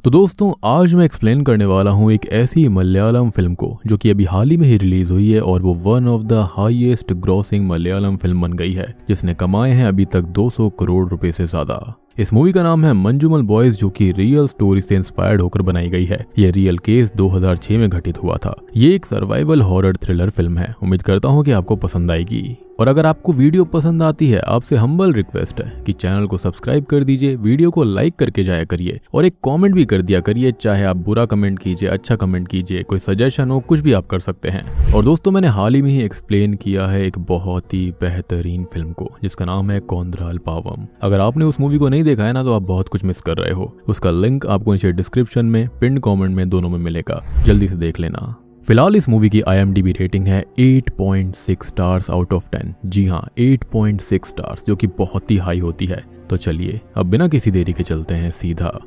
तो दोस्तों आज मैं एक्सप्लेन करने वाला हूँ एक ऐसी मलयालम फिल्म को जो कि अभी हाल ही में ही रिलीज हुई है और वो one of the highest grossing Malayalam film बन गई है, जिसने कमाए हैं अभी तक 200 करोड़ रुपए से ज्यादा। इस मूवी का नाम है मंजूमल बॉयज, जो कि रियल स्टोरी से इंस्पायर्ड होकर बनाई गई है। ये रियल केस 2006 में घटित हुआ था। ये एक सर्वाइवल हॉरर थ्रिलर फिल्म है। उम्मीद करता हूँ कि आपको पसंद आएगी। और अगर आपको वीडियो पसंद आती है, आपसे हम्बल रिक्वेस्ट है कि चैनल को सब्सक्राइब कर दीजिए, वीडियो को लाइक करके जाया करिए और एक कमेंट भी कर दिया करिए। चाहे आप बुरा कमेंट कीजिए, अच्छा कमेंट कीजिए, कोई सजेशन हो, कुछ भी आप कर सकते हैं। और दोस्तों मैंने हाल ही में ही एक्सप्लेन किया है एक बहुत ही बेहतरीन फिल्म को जिसका नाम है कोंद्राल पावम। अगर आपने उस मूवी को नहीं देखा है ना, तो आप बहुत कुछ मिस कर रहे हो। उसका लिंक आपको नीचे डिस्क्रिप्शन में, पिन कमेंट में, दोनों में मिलेगा, जल्दी से देख लेना। फिलहाल इस मूवी की IMDb रेटिंग है 8.6 स्टार्स आउट ऑफ 10। जी हाँ, 8.6 स्टार्स, जो कि बहुत ही हाई होती है। तो चलिए अब बिना किसी देरी के चलते हैं सीधा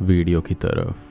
वीडियो की तरफ।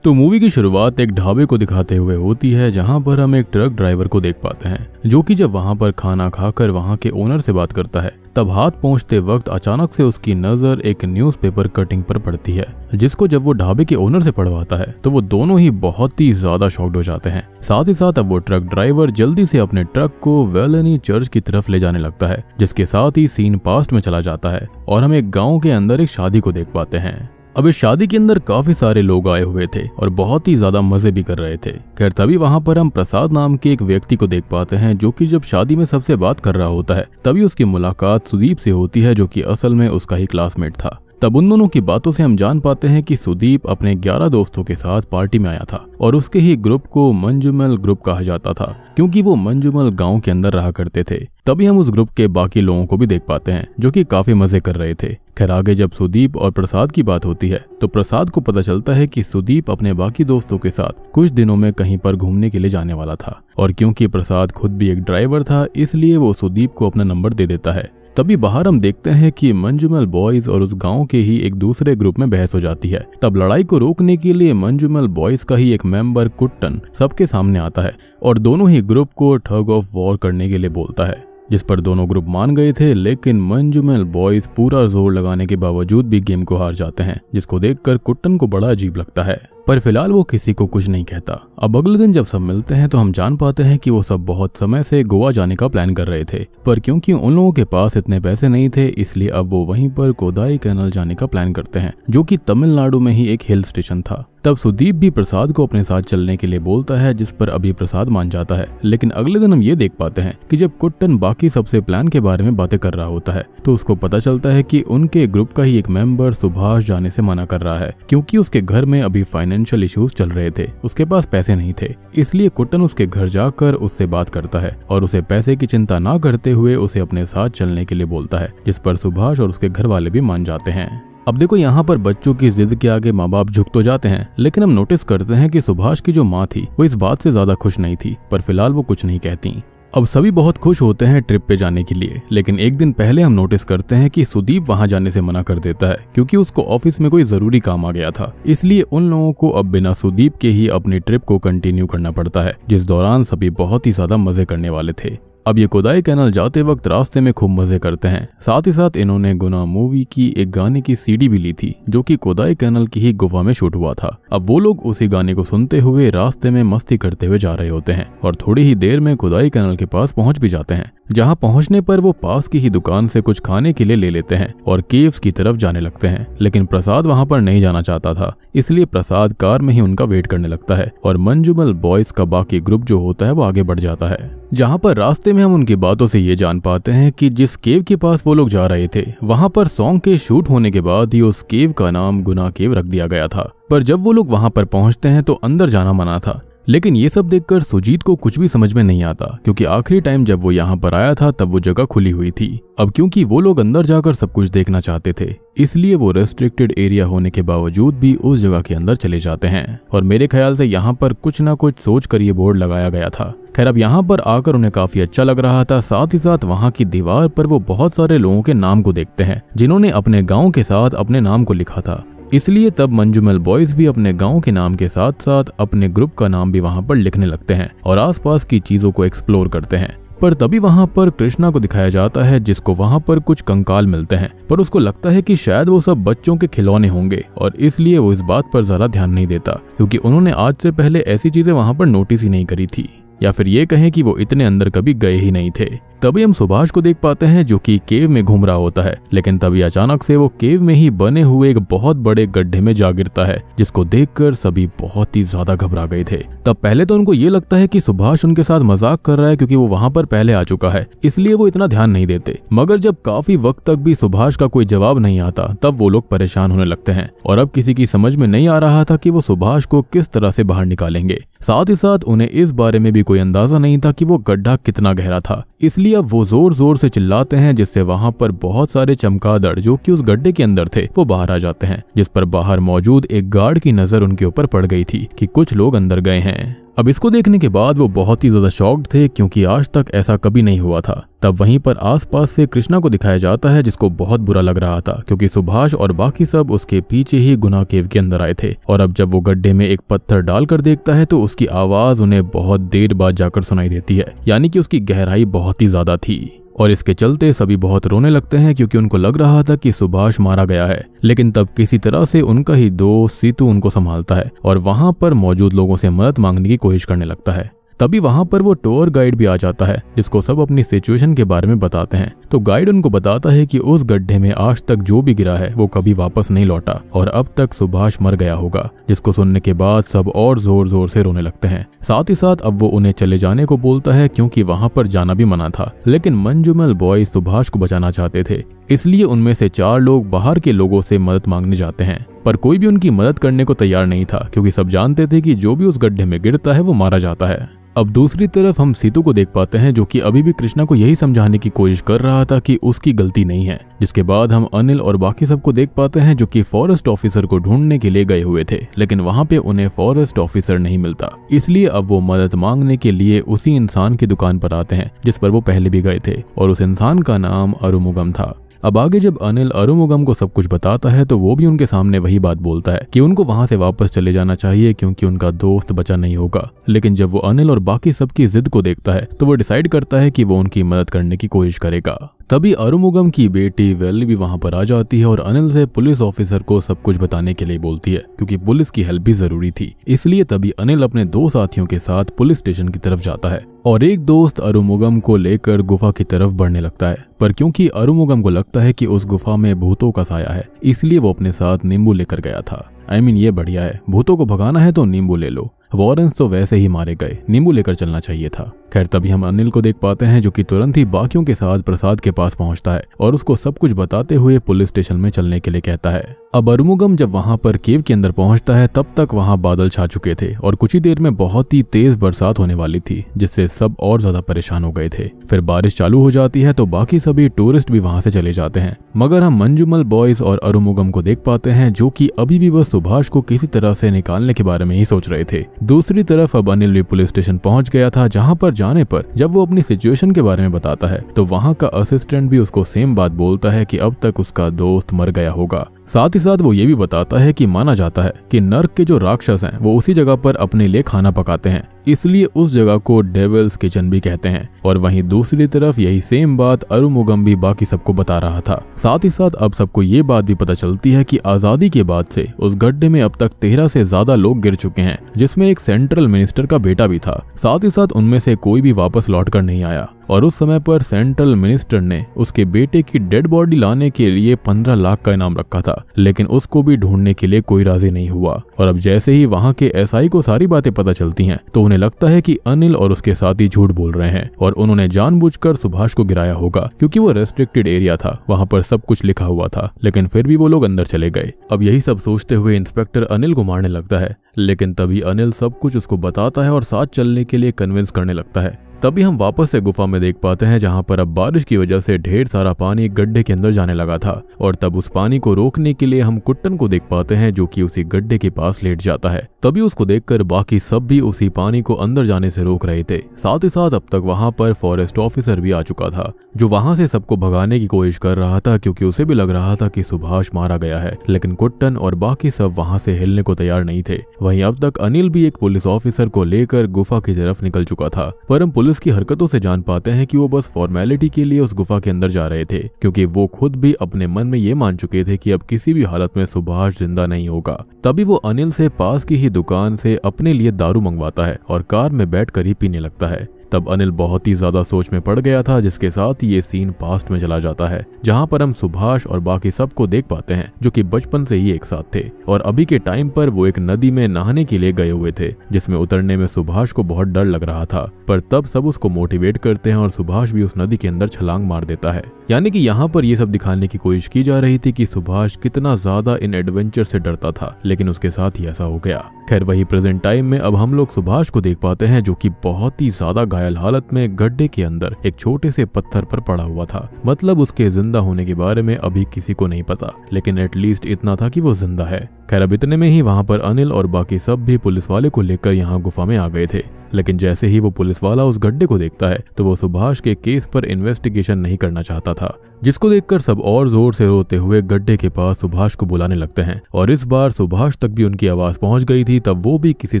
तो मूवी की शुरुआत एक ढाबे को दिखाते हुए होती है, जहां पर हम एक ट्रक ड्राइवर को देख पाते हैं, जो कि जब वहां पर खाना खाकर वहां के ओनर से बात करता है, तब हाथ पहुंचते वक्त अचानक से उसकी नजर एक न्यूज़पेपर कटिंग पर पड़ती है, जिसको जब वो ढाबे के ओनर से पढ़वाता है तो वो दोनों ही बहुत ही ज्यादा शॉक्ड हो जाते हैं। साथ ही साथ अब वो ट्रक ड्राइवर जल्दी से अपने ट्रक को वेलेनी चर्च की तरफ ले जाने लगता है, जिसके साथ ही सीन पास्ट में चला जाता है और हम एक गाँव के अंदर एक शादी को देख पाते हैं। अब इस शादी के अंदर काफी सारे लोग आए हुए थे और बहुत ही ज्यादा मजे भी कर रहे थे। खैर तभी वहां पर हम प्रसाद नाम के एक व्यक्ति को देख पाते हैं, जो कि जब शादी में सबसे बात कर रहा होता है, तभी उसकी मुलाकात सुदीप से होती है, जो कि असल में उसका ही क्लासमेट था। तब उन दोनों की बातों से हम जान पाते हैं कि सुदीप अपने 11 दोस्तों के साथ पार्टी में आया था और उसके ही ग्रुप को मंजूमल ग्रुप कहा जाता था, क्योंकि वो मंजूमल गांव के अंदर रहा करते थे। तभी हम उस ग्रुप के बाकी लोगों को भी देख पाते हैं, जो कि काफी मजे कर रहे थे। खैर आगे जब सुदीप और प्रसाद की बात होती है, तो प्रसाद को पता चलता है कि सुदीप अपने बाकी दोस्तों के साथ कुछ दिनों में कहीं पर घूमने के लिए जाने वाला था, और क्योंकि प्रसाद खुद भी एक ड्राइवर था, इसलिए वो सुदीप को अपना नंबर दे देता है। तभी बाहर हम देखते हैं कि मंजूमल बॉयज और उस गांव के ही एक दूसरे ग्रुप में बहस हो जाती है। तब लड़ाई को रोकने के लिए मंजूमल बॉयज का ही एक मेंबर कुट्टन सबके सामने आता है और दोनों ही ग्रुप को ठग ऑफ वॉर करने के लिए बोलता है, जिस पर दोनों ग्रुप मान गए थे। लेकिन मंजूमल बॉयज पूरा जोर लगाने के बावजूद भी गेम को हार जाते हैं, जिसको देखकर कुट्टन को बड़ा अजीब लगता है, पर फिलहाल वो किसी को कुछ नहीं कहता। अब अगले दिन जब सब मिलते हैं तो हम जान पाते हैं कि वो सब बहुत समय से गोवा जाने का प्लान कर रहे थे, पर क्योंकि उन लोगों के पास इतने पैसे नहीं थे, इसलिए अब वो वहीं पर कोदाई कैनाल जाने का प्लान करते हैं, जो कि तमिलनाडु में ही एक हिल स्टेशन था। तब सुदीप भी प्रसाद को अपने साथ चलने के लिए बोलता है, जिस पर अभी प्रसाद मान जाता है। लेकिन अगले दिन हम ये देख पाते हैं कि जब कुट्टन बाकी सबसे प्लान के बारे में बातें कर रहा होता है, तो उसको पता चलता है कि उनके ग्रुप का ही एक मेंबर सुभाष जाने से मना कर रहा है, क्योंकि उसके घर में अभी फाइनेंशियल इश्यूज चल रहे थे, उसके पास पैसे नहीं थे। इसलिए कुट्टन उसके घर जाकर उससे बात करता है और उसे पैसे की चिंता ना करते हुए उसे अपने साथ चलने के लिए बोलता है, जिस पर सुभाष और उसके घर वाले भी मान जाते हैं। अब देखो यहाँ पर बच्चों की जिद के आगे माँ बाप झुक तो जाते हैं, लेकिन हम नोटिस करते हैं कि सुभाष की जो माँ थी वो इस बात से ज्यादा खुश नहीं थी, पर फिलहाल वो कुछ नहीं कहती। अब सभी बहुत खुश होते हैं ट्रिप पे जाने के लिए, लेकिन एक दिन पहले हम नोटिस करते हैं कि सुदीप वहां जाने से मना कर देता है, क्योंकि उसको ऑफिस में कोई जरूरी काम आ गया था। इसलिए उन लोगों को अब बिना सुदीप के ही अपनी ट्रिप को कंटिन्यू करना पड़ता है, जिस दौरान सभी बहुत ही ज्यादा मजे करने वाले थे। अब ये कोदाई कैनाल जाते वक्त रास्ते में खूब मजे करते हैं। साथ ही साथ इन्होंने गुना मूवी की एक गाने की CD भी ली थी, जो कि कोदाई कैनाल की ही गुफा में शूट हुआ था। अब वो लोग उसी गाने को सुनते हुए रास्ते में मस्ती करते हुए जा रहे होते हैं और थोड़ी ही देर में कोदाई कैनाल के पास पहुंच भी जाते हैं, जहां पहुंचने पर वो पास की ही दुकान से कुछ खाने के लिए ले लेते हैं और केव्स की तरफ जाने लगते हैं। लेकिन प्रसाद वहां पर नहीं जाना चाहता था, इसलिए प्रसाद कार में ही उनका वेट करने लगता है और मंजूमल बॉयज का बाकी ग्रुप जो होता है वो आगे बढ़ जाता है। जहां पर रास्ते में हम उनकी बातों से ये जान पाते हैं कि जिस केव के पास वो लोग जा रहे थे, वहां पर सॉन्ग के शूट होने के बाद ही उस केव का नाम गुना केव रख दिया गया था। पर जब वो लोग वहां पर पहुंचते हैं तो अंदर जाना मना था। लेकिन ये सब देखकर सुजीत को कुछ भी समझ में नहीं आता, क्योंकि आखिरी टाइम जब वो यहाँ पर आया था तब वो जगह खुली हुई थी। अब क्योंकि वो लोग अंदर जाकर सब कुछ देखना चाहते थे, इसलिए वो रेस्ट्रिक्टेड एरिया होने के बावजूद भी उस जगह के अंदर चले जाते हैं। और मेरे ख्याल से यहाँ पर कुछ ना कुछ सोच कर ये बोर्ड लगाया गया था। खैर अब यहाँ पर आकर उन्हें काफी अच्छा लग रहा था। साथ ही साथ वहाँ की दीवार पर वो बहुत सारे लोगों के नाम को देखते हैं, जिन्होंने अपने गाँव के साथ अपने नाम को लिखा था। इसलिए तब मंजूमल बॉयज भी अपने गांव के नाम के साथ साथ अपने ग्रुप का नाम भी वहां पर लिखने लगते हैं और आसपास की चीजों को एक्सप्लोर करते हैं। पर तभी वहाँ पर कृष्णा को दिखाया जाता है जिसको वहाँ पर कुछ कंकाल मिलते हैं, पर उसको लगता है कि शायद वो सब बच्चों के खिलौने होंगे और इसलिए वो इस बात पर जरा ध्यान नहीं देता क्योंकि उन्होंने आज से पहले ऐसी चीजें वहाँ पर नोटिस ही नहीं करी थी, या फिर ये कहें कि वो इतने अंदर कभी गए ही नहीं थे। तभी हम सुभाष को देख पाते हैं जो कि केव में घूम रहा होता है, लेकिन तभी अचानक से वो केव में ही बने हुए एक बहुत बड़े गड्ढे में जा गिरता है, जिसको देखकर सभी बहुत ही ज्यादा घबरा गए थे। तब पहले तो उनको ये लगता है कि सुभाष उनके साथ मजाक कर रहा है क्योंकि वो वहां पर पहले आ चुका है, इसलिए वो इतना ध्यान नहीं देते। मगर जब काफी वक्त तक भी सुभाष का कोई जवाब नहीं आता तब वो लोग परेशान होने लगते हैं और अब किसी की समझ में नहीं आ रहा था कि वो सुभाष को किस तरह से बाहर निकालेंगे। साथ ही साथ उन्हें इस बारे में भी कोई अंदाजा नहीं था कि वो गड्ढा कितना गहरा था, इसलिए अब वो जोर जोर से चिल्लाते हैं जिससे वहां पर बहुत सारे चमगादड़ जो कि उस गड्ढे के अंदर थे वो बाहर आ जाते हैं, जिस पर बाहर मौजूद एक गार्ड की नजर उनके ऊपर पड़ गई थी कि कुछ लोग अंदर गए हैं। अब इसको देखने के बाद वो बहुत ही ज्यादा शॉक्ड थे क्योंकि आज तक ऐसा कभी नहीं हुआ था। तब वहीं पर आसपास से कृष्णा को दिखाया जाता है जिसको बहुत बुरा लग रहा था क्योंकि सुभाष और बाकी सब उसके पीछे ही गुना केव के अंदर आए थे और अब जब वो गड्ढे में एक पत्थर डालकर देखता है तो उसकी आवाज उन्हें बहुत देर बाद जाकर सुनाई देती है, यानी कि उसकी गहराई बहुत ही ज्यादा थी और इसके चलते सभी बहुत रोने लगते हैं क्योंकि उनको लग रहा था कि सुभाष मारा गया है। लेकिन तब किसी तरह से उनका ही दोस्त सीतू उनको संभालता है और वहां पर मौजूद लोगों से मदद मांगने की कोशिश करने लगता है। तभी वहां पर वो टूर गाइड भी आ जाता है जिसको सब अपनी सिचुएशन के बारे में बताते हैं। तो गाइड उनको बताता है कि उस गड्ढे में आज तक जो भी गिरा है वो कभी वापस नहीं लौटा और अब तक सुभाष मर गया होगा, जिसको सुनने के बाद सब और जोर जोर से रोने लगते हैं। साथ ही साथ अब वो उन्हें चले जाने को बोलता है क्योंकि वहां पर जाना भी मना था, लेकिन मंजूमल बॉयज सुभाष को बचाना चाहते थे, इसलिए उनमें से 4 लोग बाहर के लोगों से मदद मांगने जाते हैं, पर कोई भी उनकी मदद करने को तैयार नहीं था क्योंकि सब जानते थे कि जो भी उस गड्ढे में गिरता है वो मारा जाता है। अब दूसरी तरफ हम सीतू को देख पाते हैं जो कि अभी भी कृष्णा को यही समझाने की कोशिश कर रहा था कि उसकी गलती नहीं है। जिसके बाद हम अनिल और बाकी सबको देख पाते हैं जो कि फॉरेस्ट ऑफिसर को ढूंढने के लिए गए हुए थे, लेकिन वहां पे उन्हें फॉरेस्ट ऑफिसर नहीं मिलता, इसलिए अब वो मदद मांगने के लिए उसी इंसान की दुकान पर आते हैं जिस पर वो पहले भी गए थे और उस इंसान का नाम अरुमुगम था। अब आगे जब अनिल अरुमुगम को सब कुछ बताता है तो वो भी उनके सामने वही बात बोलता है कि उनको वहां से वापस चले जाना चाहिए क्योंकि उनका दोस्त बचा नहीं होगा। लेकिन जब वो अनिल और बाकी सबकी जिद को देखता है तो वो डिसाइड करता है कि वो उनकी मदद करने की कोशिश करेगा। तभी अरुमुगम की बेटी वेली भी वहां पर आ जाती है और अनिल से पुलिस ऑफिसर को सब कुछ बताने के लिए बोलती है क्योंकि पुलिस की हेल्प भी जरूरी थी। इसलिए तभी अनिल अपने 2 साथियों के साथ पुलिस स्टेशन की तरफ जाता है और एक दोस्त अरुमुगम को लेकर गुफा की तरफ बढ़ने लगता है, पर क्योंकि अरुमुगम को लगता है कि उस गुफा में भूतों का साया है, इसलिए वो अपने साथ नींबू लेकर गया था। ये बढ़िया है, भूतों को भगाना है तो नींबू ले लो, वॉरेंस तो वैसे ही मारे गए, नींबू लेकर चलना चाहिए था। खैर तभी हम अनिल को देख पाते हैं जो कि तुरंत ही बाकियों के साथ प्रसाद के पास पहुंचता है और उसको सब कुछ बताते हुए पुलिस स्टेशन में चलने के लिए कहता है। अब अरुमुगम जब वहां पर केव के अंदर पहुंचता है तब तक वहां बादल छा चुके थे और कुछ ही देर में बहुत ही तेज बरसात होने वाली थी, जिससे सब और ज्यादा परेशान हो गए थे। फिर बारिश चालू हो जाती है तो बाकी सभी टूरिस्ट भी वहां से चले जाते हैं, मगर हम मंजूमल बॉयज और अरुमुगम को देख पाते हैं जो कि अभी भी बस सुभाष को किसी तरह से निकालने के बारे में ही सोच रहे थे। दूसरी तरफ अब अनिल भी पुलिस स्टेशन पहुंच गया था, जहां पर जाने पर जब वो अपनी सिचुएशन के बारे में बताता है तो वहां का असिस्टेंट भी उसको सेम बात बोलता है कि अब तक उसका दोस्त मर गया होगा। साथ ही साथ वो ये भी बताता है कि माना जाता है कि नर्क के जो राक्षस हैं वो उसी जगह पर अपने लिए खाना पकाते हैं, इसलिए उस जगह को डेविल्स किचन भी कहते हैं। और वहीं दूसरी तरफ यही सेम बात अरुमुगम भी बाकी सबको बता रहा था। साथ ही साथ अब सबको ये बात भी पता चलती है कि आजादी के बाद से उस गड्ढे में अब तक 13 से ज्यादा लोग गिर चुके हैं, जिसमें एक सेंट्रल मिनिस्टर का बेटा भी था। साथ ही साथ उनमें से कोई भी वापस लौटकर नहीं आया और उस समय पर सेंट्रल मिनिस्टर ने उसके बेटे की डेड बॉडी लाने के लिए 15 लाख का इनाम रखा था, लेकिन उसको भी ढूंढने के लिए कोई राजी नहीं हुआ। और अब जैसे ही वहां के एसआई को सारी बातें पता चलती हैं तो उन्हें लगता है कि अनिल और उसके साथी झूठ बोल रहे हैं और उन्होंने जानबूझकर सुभाष को गिराया होगा क्योंकि वो रेस्ट्रिक्टेड एरिया था, वहां पर सब कुछ लिखा हुआ था, लेकिन फिर भी वो लोग अंदर चले गए। अब यही सब सोचते हुए इंस्पेक्टर अनिल को मारने लगता है, लेकिन तभी अनिल सब कुछ उसको बताता है और साथ चलने के लिए कन्विंस करने लगता है। तभी हम वापस से गुफा में देख पाते हैं जहां पर अब बारिश की वजह से ढेर सारा पानी गड्ढे के अंदर जाने लगा था और तब उस पानी को रोकने के लिए हम कुट्टन को देख पाते हैं जो कि उसी गड्ढे के पास लेट जाता है। तभी उसको देखकर बाकी सब भी उसी पानी को अंदर जाने से रोक रहे थे। साथ ही साथ अब तक वहां पर फॉरेस्ट ऑफिसर भी आ चुका था जो वहां से सबको भगाने की कोशिश कर रहा था क्योंकि उसे भी लग रहा था कि सुभाष मारा गया है, लेकिन कुट्टन और बाकी सब वहां से हिलने को तैयार नहीं थे। वहीं अब तक अनिल भी एक पुलिस ऑफिसर को लेकर गुफा की तरफ निकल चुका था, पर हम पुलिस इसकी हरकतों से जान पाते हैं कि वो बस फॉर्मेलिटी के लिए उस गुफा के अंदर जा रहे थे, क्योंकि वो खुद भी अपने मन में ये मान चुके थे कि अब किसी भी हालत में सुभाष जिंदा नहीं होगा। तभी वो अनिल से पास की ही दुकान से अपने लिए दारू मंगवाता है और कार में बैठकर ही पीने लगता है। तब अनिल बहुत ही ज्यादा सोच में पड़ गया था, जिसके साथ ये सीन पास्ट में चला जाता है, जहां पर हम सुभाष और बाकी सबको देख पाते हैं जो कि बचपन से ही एक साथ थे और अभी के टाइम पर वो एक नदी में नहाने के लिए गए हुए थे, जिसमें उतरने में सुभाष को बहुत डर लग रहा था। पर तब सब उसको मोटिवेट करते हैं और सुभाष भी उस नदी के अंदर छलांग मार देता है। यानी कि यहाँ पर ये सब दिखाने की कोशिश की जा रही थी कि सुभाष कितना ज्यादा इन एडवेंचर से डरता था, लेकिन उसके साथ ही ऐसा हो गया। खैर वही प्रेजेंट टाइम में अब हम लोग सुभाष को देख पाते हैं जो कि बहुत ही ज्यादा घायल हालत में गड्ढे के अंदर एक छोटे से पत्थर पर पड़ा हुआ था। मतलब उसके जिंदा होने के बारे में अभी किसी को नहीं पता, लेकिन एटलीस्ट इतना था कि वो जिंदा है। खैर अब इतने में ही वहां पर अनिल और बाकी सब भी पुलिस वाले को लेकर यहाँ गुफा में आ गए थे, लेकिन जैसे ही वो पुलिस वाला उस गड्ढे को देखता है तो वो सुभाष के केस पर इन्वेस्टिगेशन नहीं करना चाहता था, जिसको देखकर सब और जोर से रोते हुए गड्ढे के पास सुभाष को बुलाने लगते हैं। और इस बार सुभाष तक भी उनकी आवाज पहुंच गई थी। तब वो भी किसी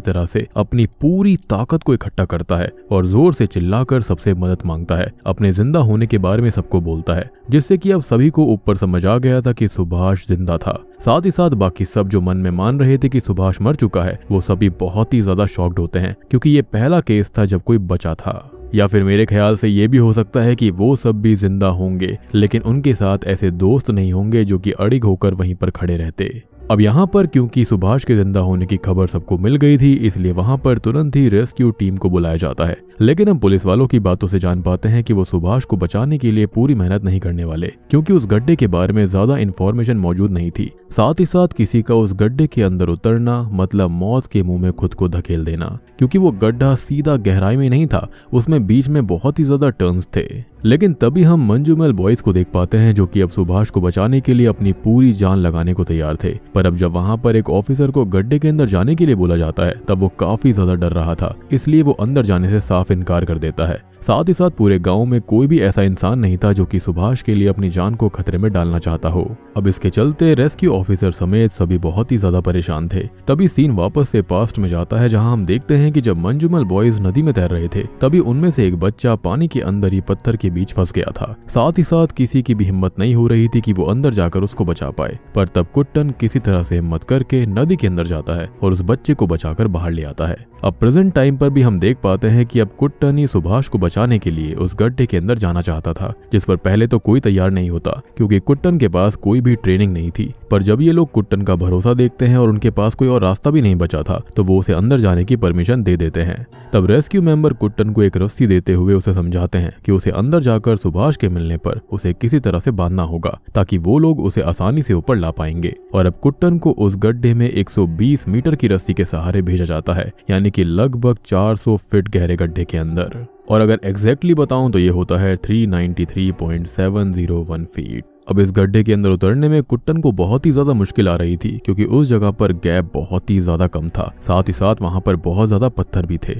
तरह से अपनी पूरी ताकत को इकट्ठा करता है और जोर से चिल्लाकर सबसे मदद मांगता है, अपने जिंदा होने के बारे में सबको बोलता है, जिससे कि अब सभी को ऊपर समझ आ गया था कि सुभाष जिंदा था। साथ ही साथ बाकी सब जो मन में मान रहे थे कि सुभाष मर चुका है, वो सभी बहुत ही ज्यादा शॉक्ड होते हैं, क्योंकि ये पहला केस था जब कोई बचा था। या फिर मेरे ख्याल से ये भी हो सकता है कि वो सब भी जिंदा होंगे, लेकिन उनके साथ ऐसे दोस्त नहीं होंगे जो कि अड़िग होकर वहीं पर खड़े रहते। अब यहाँ पर क्योंकि सुभाष के जिंदा होने की खबर सबको मिल गई थी, इसलिए वहां पर तुरंत ही रेस्क्यू टीम को बुलाया जाता है। लेकिन हम पुलिस वालों की बातों से जान पाते हैं कि वो सुभाष को बचाने के लिए पूरी मेहनत नहीं करने वाले, क्योंकि उस गड्ढे के बारे में ज्यादा इंफॉर्मेशन मौजूद नहीं थी। साथ ही साथ किसी का उस गड्ढे के अंदर उतरना मतलब मौत के मुंह में खुद को धकेल देना, क्योंकि वो गड्ढा सीधा गहराई में नहीं था, उसमें बीच में बहुत ही ज्यादा टर्न्स थे। लेकिन तभी हम मंजूमेल बॉयज को देख पाते हैं जो कि अब सुभाष को बचाने के लिए अपनी पूरी जान लगाने को तैयार थे। पर अब जब वहां पर एक ऑफिसर को गड्ढे के अंदर जाने के लिए बोला जाता है, तब वो काफी ज्यादा डर रहा था, इसलिए वो अंदर जाने से साफ इनकार कर देता है। साथ ही साथ पूरे गांव में कोई भी ऐसा इंसान नहीं था जो कि सुभाष के लिए अपनी जान को खतरे में डालना चाहता हो। अब इसके चलते रेस्क्यू ऑफिसर समेत सभी बहुत ही ज्यादा परेशान थे। तभी सीन वापस से पास्ट में जाता है, जहां हम देखते हैं कि जब मंजूमेल बॉयज नदी में तैर रहे थे, तभी उनमें से एक बच्चा पानी के अंदर ही पत्थर के बीच फंस गया था। साथ ही साथ किसी की भी हिम्मत नहीं हो रही थी कि वो अंदर जाकर उसको बचा पाए। पर तब कुट्टन किसी तरह से हिम्मत करके नदी के अंदर जाता है और उस बच्चे को बचाकर बाहर ले आता है। अब प्रेजेंट टाइम पर भी हम देख पाते हैं कि अब कुट्टन ही सुभाष को बचाने के लिए उस गड्ढे के अंदर जाना चाहता था, जिस पर पहले तो कोई तैयार नहीं होता, क्योंकि कुट्टन के पास कोई भी ट्रेनिंग नहीं थी। पर जब ये लोग कुट्टन का भरोसा देखते हैं और उनके पास कोई और रास्ता भी नहीं बचा था, तो वो उसे अंदर जाने की परमिशन दे देते हैं। तब रेस्क्यू मेंबर कुट्टन को एक रस्सी देते हुए उसे समझाते हैं कि उसे अंदर जाकर सुभाष के मिलने पर उसे किसी तरह से बांधना होगा, ताकि वो लोग उसे आसानी से ऊपर ला पाएंगे। और अब कुट्टन को उस गड्ढे में 120 मीटर की रस्सी के सहारे भेजा जाता है, यानी कि लगभग 400 फीट गहरे गड्ढे के अंदर। और अगर एग्जैक्टली बताऊं तो ये होता है 393.701 फीट। अब इस गड्ढे के अंदर उतरने में कुट्टन को बहुत ही ज्यादा मुश्किल आ रही थी, क्योंकि उस जगह पर गैप बहुत ही ज्यादा कम था। साथ ही साथ वहां पर बहुत ज्यादा पत्थर भी थे।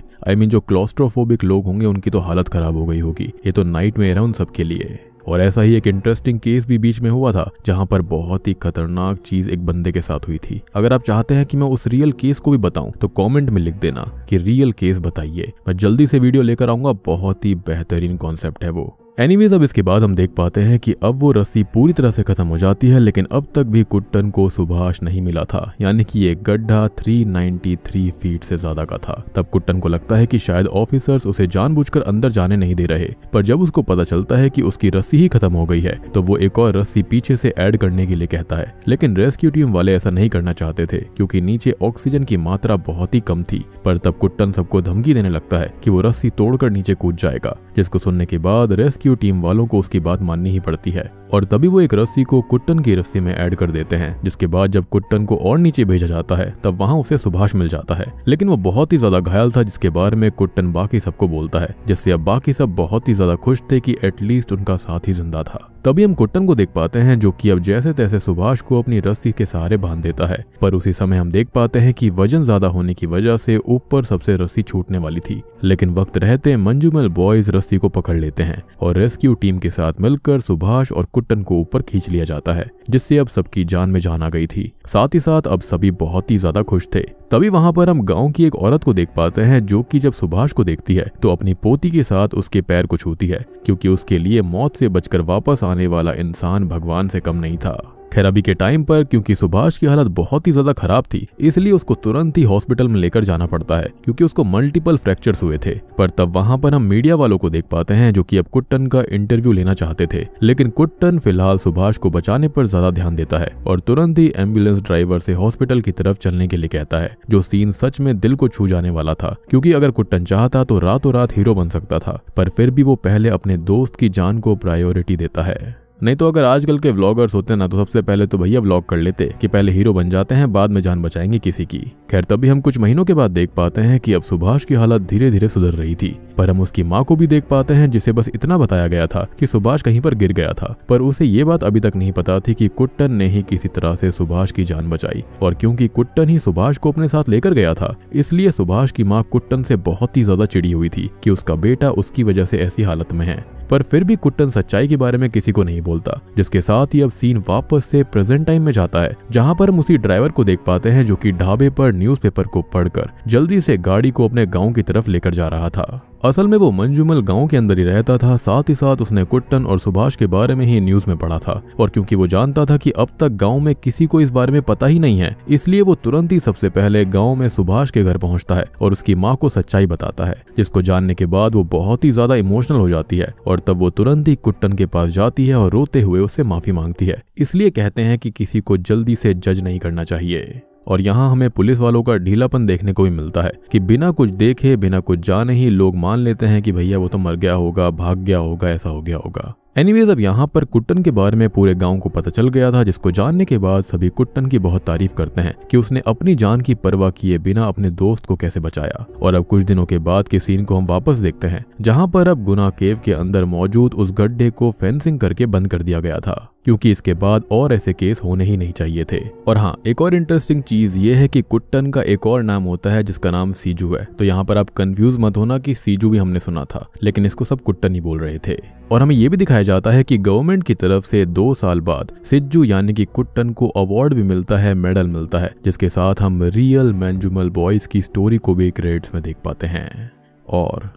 जो क्लॉस्ट्रोफोबिक लोग होंगे उनकी तो हालत खराब हो गई होगी। ये तो नाइटमेयर है उन सबके लिए। और ऐसा ही एक इंटरेस्टिंग केस भी बीच में हुआ था, जहां पर बहुत ही खतरनाक चीज एक बंदे के साथ हुई थी। अगर आप चाहते हैं कि मैं उस रियल केस को भी बताऊं तो कमेंट में लिख देना कि रियल केस बताइए। मैं जल्दी से वीडियो लेकर आऊंगा, बहुत ही बेहतरीन कॉन्सेप्ट है वो। एनीवेज अब इसके बाद हम देख पाते हैं कि अब वो रस्सी पूरी तरह से खत्म हो जाती है, लेकिन अब तक भी कुट्टन को सुभाष नहीं मिला था, यानी कि ये गड्ढा 393 फीट से ज्यादा का था। तब कुट्टन को लगता है कि शायद ऑफिसर्स उसे जानबूझकर अंदर जाने नहीं दे रहे। पर जब उसको पता चलता है कि उसकी रस्सी ही खत्म हो गई है, तो वो एक और रस्सी पीछे से ऐड करने के लिए कहता है। लेकिन रेस्क्यू टीम वाले ऐसा नहीं करना चाहते थे, क्योंकि नीचे ऑक्सीजन की मात्रा बहुत ही कम थी। पर तब कुट्टन सबको धमकी देने लगता है कि वो रस्सी तोड़कर नीचे कूद जाएगा, जिसको सुनने के बाद रेस्क्यू टीम वालों को उसकी बात माननी ही पड़ती है। और तभी वो एक रस्सी को कुट्टन की रस्सी में ऐड कर देते हैं, जिसके बाद जब कुट्टन को और नीचे भेजा जाता है, तब वहां उसे सुभाष मिल जाता है। लेकिन वो बहुत ही ज्यादा घायल था, जिसके बारे में कुट्टन बाकी सबको बोलता है, जिससे अब बाकी सब बहुत ही ज्यादा खुश थे कि एटलीस्ट उनका साथी जिंदा था। तभी हम कुट्टन को देख पाते हैं, जो कि अब जैसे तैसे सुभाष को अपनी रस्सी के सहारे बांध देता है। पर उसी समय हम देख पाते हैं कि वजन ज्यादा होने की वजह से ऊपर सबसे रस्सी छूटने वाली थी। लेकिन वक्त रहते मंजूमेल बॉयज रस्सी को पकड़ लेते हैं और रेस्क्यू टीम के साथ मिलकर सुभाष और कुट्टन को ऊपर खींच लिया जाता है। जिससे अब सबकी जान में जान आ गई थी। साथ ही साथ अब सभी बहुत ही ज्यादा खुश थे। तभी वहां पर हम गांव की एक औरत को देख पाते हैं जो कि जब सुभाष को देखती है तो अपनी पोती के साथ उसके पैर को छूती है, क्योंकि उसके लिए मौत से बचकर वापस आने वाला इंसान भगवान से कम नहीं था। खैर अभी के टाइम पर क्योंकि सुभाष की हालत बहुत ही ज्यादा खराब थी, इसलिए उसको तुरंत ही हॉस्पिटल में लेकर जाना पड़ता है, क्योंकि उसको मल्टीपल फ्रैक्चर्स हुए थे। पर तब वहां पर हम मीडिया वालों को देख पाते हैं जो कि अब कुट्टन का इंटरव्यू लेना चाहते थे, लेकिन कुट्टन फिलहाल सुभाष को बचाने पर ज्यादा ध्यान देता है और तुरंत ही एम्बुलेंस ड्राइवर से हॉस्पिटल की तरफ चलने के लिए कहता है, जो सीन सच में दिल को छू जाने वाला था, क्योंकि अगर कुट्टन चाहता तो रातों रात हीरो बन सकता था, पर फिर भी वो पहले अपने दोस्त की जान को प्रायोरिटी देता है। नहीं तो अगर आजकल के व्लॉगर्स होते ना तो सबसे पहले तो भैया व्लॉग कर लेते कि पहले हीरो बन जाते हैं, बाद में जान बचाएंगे किसी की। खैर तभी हम कुछ महीनों के बाद देख पाते हैं कि अब सुभाष की हालत धीरे धीरे सुधर रही थी, पर हम उसकी माँ को भी देख पाते हैं जिसे बस इतना बताया गया था कि सुभाष कहीं पर गिर गया था, पर उसे ये बात अभी तक नहीं पता थी कि कुट्टन ने ही किसी तरह से सुभाष की जान बचाई। और क्योंकि कुट्टन ही सुभाष को अपने साथ लेकर गया था, इसलिए सुभाष की माँ कुट्टन से बहुत ही ज्यादा चिड़ी हुई थी कि उसका बेटा उसकी वजह से ऐसी हालत में है। पर फिर भी कुट्टन सच्चाई के बारे में किसी को नहीं बोलता, जिसके साथ ही अब सीन वापस से प्रेजेंट टाइम में जाता है, जहां पर हम उसी ड्राइवर को देख पाते हैं जो कि ढाबे पर न्यूज़पेपर को पढ़कर जल्दी से गाड़ी को अपने गांव की तरफ लेकर जा रहा था। असल में वो मंजूमल गांव के अंदर ही रहता था, साथ ही साथ उसने कुट्टन और सुभाष के बारे में ही न्यूज में पढ़ा था, और क्योंकि वो जानता था कि अब तक गांव में किसी को इस बारे में पता ही नहीं है, इसलिए वो तुरंत ही सबसे पहले गांव में सुभाष के घर पहुंचता है और उसकी माँ को सच्चाई बताता है, जिसको जानने के बाद वो बहुत ही ज्यादा इमोशनल हो जाती है और तब वो तुरंत ही कुट्टन के पास जाती है और रोते हुए उससे माफी मांगती है। इसलिए कहते हैं कि किसी को जल्दी से जज नहीं करना चाहिए। और यहाँ हमें पुलिस वालों का ढीलापन देखने को भी मिलता है कि बिना कुछ देखे बिना कुछ जाने ही लोग मान लेते हैं कि भैया वो तो मर गया होगा, भाग गया होगा, ऐसा हो गया होगा। एनीवेज अब यहाँ पर कुट्टन के बारे में पूरे गांव को पता चल गया था, जिसको जानने के बाद सभी कुट्टन की बहुत तारीफ करते हैं कि उसने अपनी जान की परवाह किए बिना अपने दोस्त को कैसे बचाया। और अब कुछ दिनों के बाद के सीन को हम वापस देखते हैं, जहाँ पर अब गुना केव के अंदर मौजूद उस गड्ढे को फेंसिंग करके बंद कर दिया गया था, क्योंकि इसके बाद और ऐसे केस होने ही नहीं चाहिए थे। और हाँ, एक और इंटरेस्टिंग चीज ये है कि कुट्टन का एक और नाम होता है जिसका नाम सीजू है। तो यहाँ पर आप कंफ्यूज मत होना कि सीजू भी हमने सुना था, लेकिन इसको सब कुट्टन ही बोल रहे थे। और हमें ये भी दिखाया जाता है कि गवर्नमेंट की तरफ से 2 साल बाद सिज्जू यानी कि कुट्टन को अवार्ड भी मिलता है, मेडल मिलता है, जिसके साथ हम रियल मंजूमल बॉयज की स्टोरी को भी क्रेडिट्स में देख पाते हैं। और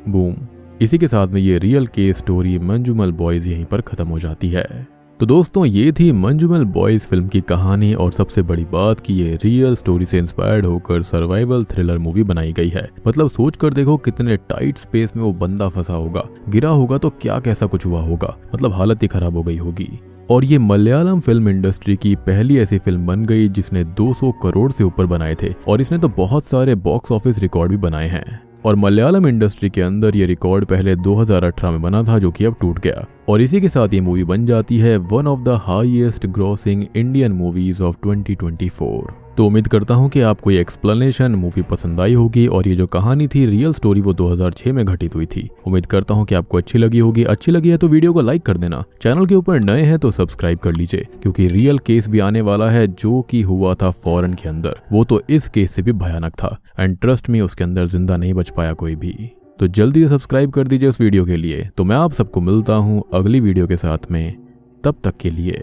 बूम, इसी के साथ में ये real case story Manjummel boys यहीं पर खत्म हो जाती है। तो दोस्तों ये थी मंजूमल बॉयज फिल्म की कहानी, और सबसे बड़ी बात कि ये रियल स्टोरी से इंस्पायर्ड होकर सर्वाइवल थ्रिलर मूवी बनाई गई है। मतलब सोच कर देखो कितने टाइट स्पेस में वो बंदा फंसा होगा, गिरा होगा तो क्या कैसा कुछ हुआ होगा, मतलब हालत ही खराब हो गई होगी। और ये मलयालम फिल्म इंडस्ट्री की पहली ऐसी फिल्म बन गई जिसने 200 करोड़ से ऊपर बनाए थे, और इसने तो बहुत सारे बॉक्स ऑफिस रिकॉर्ड भी बनाए हैं। और मलयालम इंडस्ट्री के अंदर ये रिकॉर्ड पहले 2018 में बना था, जो कि अब टूट गया। और इसी के साथ ये मूवी बन जाती है one of the highest grossing Indian movies of 2024। तो उम्मीद करता हूँ कि आपको ये एक्सप्लेनेशन मूवी पसंद आई होगी, और ये जो कहानी थी रियल स्टोरी वो 2006 में घटित हुई थी। उम्मीद करता हूँ कि आपको अच्छी लगी होगी। अच्छी लगी है तो वीडियो को लाइक कर देना, चैनल के ऊपर नए हैं तो सब्सक्राइब कर लीजिए, क्योंकि रियल केस भी आने वाला है जो कि हुआ था फॉरेन के अंदर। वो तो इस केस से भी भयानक था, एंड ट्रस्ट मी उसके अंदर जिंदा नहीं बच पाया कोई भी। तो जल्दी से सब्सक्राइब कर दीजिए उस वीडियो के लिए। तो मैं आप सबको मिलता हूँ अगली वीडियो के साथ में, तब तक के लिए